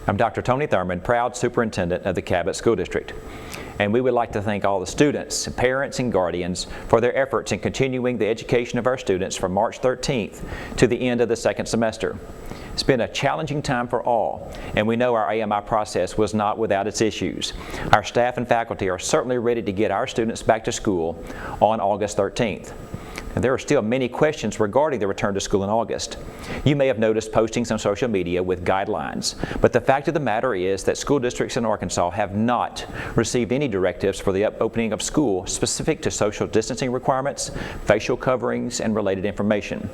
I'm Dr. Tony Thurman, proud superintendent of the Cabot School District. And we would like to thank all the students, parents, and guardians for their efforts in continuing the education of our students from March 13th to the end of the second semester. It's been a challenging time for all, and we know our AMI process was not without its issues. Our staff and faculty are certainly ready to get our students back to school on August 13th. And there are still many questions regarding the return to school in August. You may have noticed postings on social media with guidelines, but the fact of the matter is that school districts in Arkansas have not received any directives for the opening of school specific to social distancing requirements, facial coverings, and related information.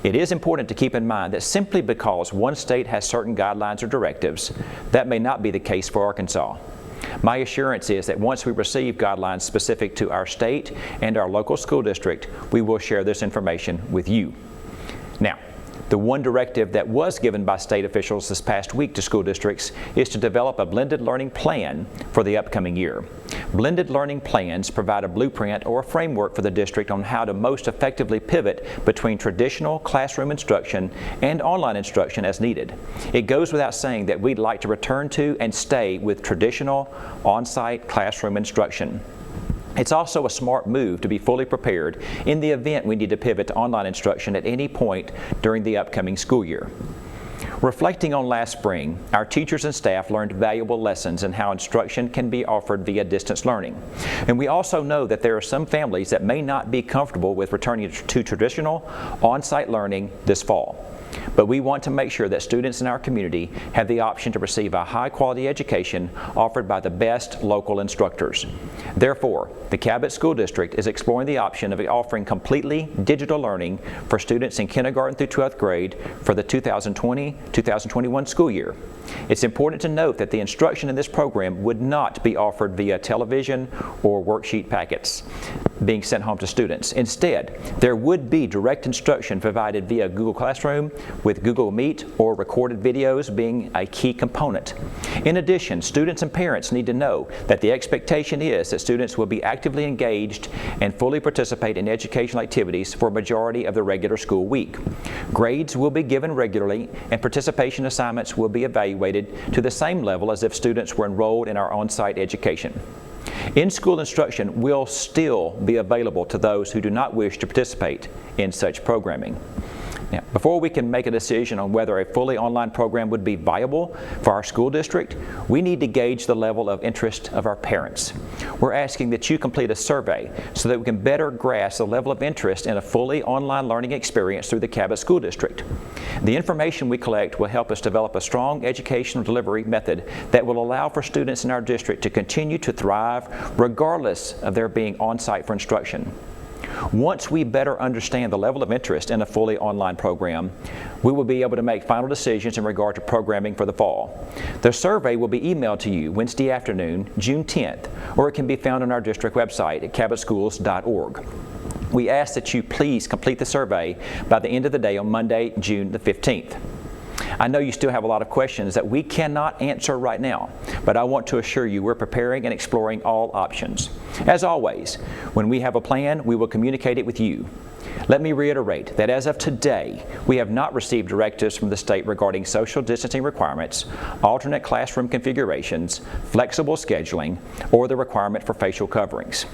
It is important to keep in mind that simply because one state has certain guidelines or directives, that may not be the case for Arkansas. My assurance is that once we receive guidelines specific to our state and our local school district, we will share this information with you. Now, the one directive that was given by state officials this past week to school districts is to develop a blended learning plan for the upcoming year. Blended learning plans provide a blueprint or a framework for the district on how to most effectively pivot between traditional classroom instruction and online instruction as needed. It goes without saying that we'd like to return to and stay with traditional on-site classroom instruction. It's also a smart move to be fully prepared in the event we need to pivot to online instruction at any point during the upcoming school year. Reflecting on last spring, our teachers and staff learned valuable lessons in how instruction can be offered via distance learning. And we also know that there are some families that may not be comfortable with returning to traditional on-site learning this fall. But we want to make sure that students in our community have the option to receive a high-quality education offered by the best local instructors. Therefore, the Cabot School District is exploring the option of offering completely digital learning for students in kindergarten through 12th grade for the 2020-2021 school year. It's important to note that the instruction in this program would not be offered via television or worksheet packets being sent home to students. Instead, there would be direct instruction provided via Google Classroom, with Google Meet or recorded videos being a key component. In addition, students and parents need to know that the expectation is that students will be actively engaged and fully participate in educational activities for a majority of the regular school week. Grades will be given regularly, and participation assignments will be evaluated to the same level as if students were enrolled in our on-site education. In-school instruction will still be available to those who do not wish to participate in such programming. Now, before we can make a decision on whether a fully online program would be viable for our school district, we need to gauge the level of interest of our parents. We're asking that you complete a survey so that we can better grasp the level of interest in a fully online learning experience through the Cabot School District. The information we collect will help us develop a strong educational delivery method that will allow for students in our district to continue to thrive regardless of their being on-site for instruction. Once we better understand the level of interest in a fully online program, we will be able to make final decisions in regard to programming for the fall. The survey will be emailed to you Wednesday afternoon, June 10th, or it can be found on our district website at cabotschools.org. We ask that you please complete the survey by the end of the day on Monday, June the 15th. I know you still have a lot of questions that we cannot answer right now, but I want to assure you we're preparing and exploring all options. As always, when we have a plan, we will communicate it with you. Let me reiterate that as of today, we have not received directives from the state regarding social distancing requirements, alternate classroom configurations, flexible scheduling, or the requirement for facial coverings.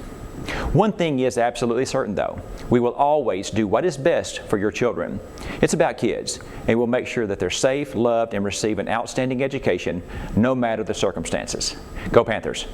One thing is absolutely certain though, we will always do what is best for your children. It's about kids, and we'll make sure that they're safe, loved, and receive an outstanding education no matter the circumstances. Go Panthers!